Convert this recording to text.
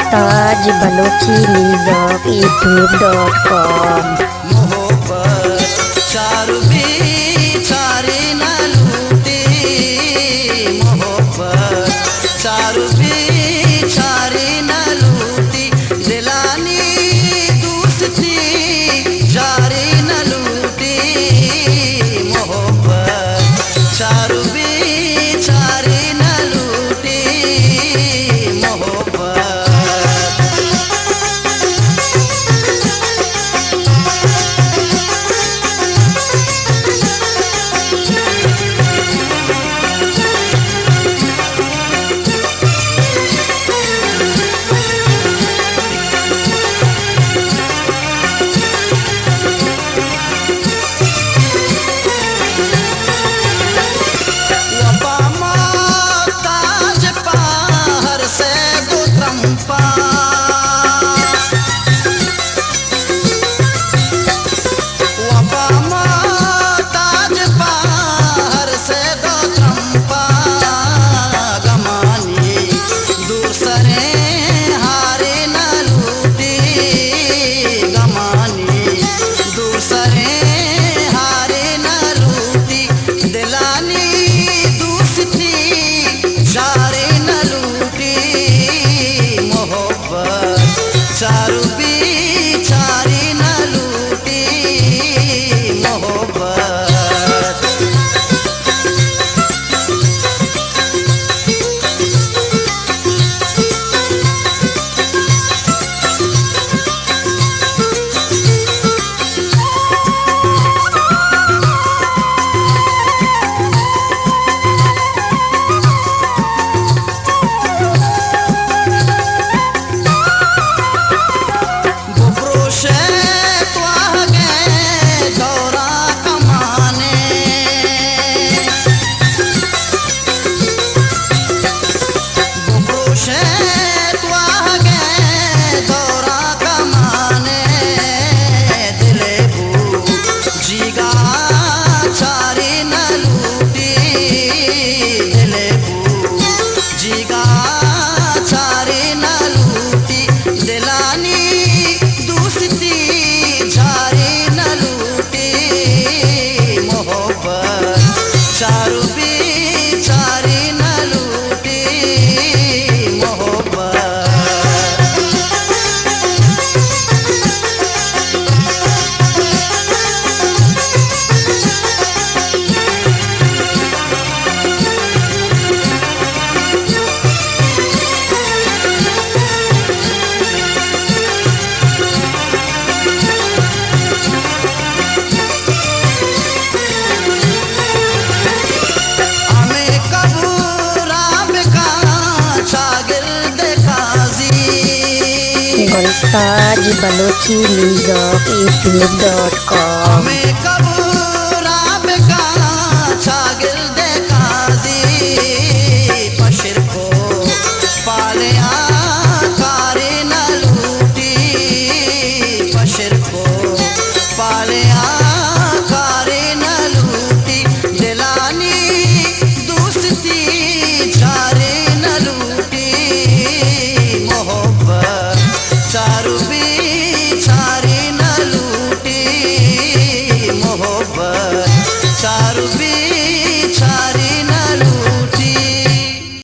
Mumtaz Balochi news YouTube.com। मोहब्बत चारू बिचारी न लूटी, मोहब्बत चारू बिचारी न लूटी, दिलानी दोस्ती जारी न लूटी, मोहब्बत चारू बिचारी न लूटी, मोहब्बत। चारू बिचारी न लूटी, मोहब्बत। चारू बिचारी न लूटी, मोहब्बत। Mumtaz Balochi news YouTube.com। चारू बिचारी न लूटी, मोहब्बत चारू बिचारी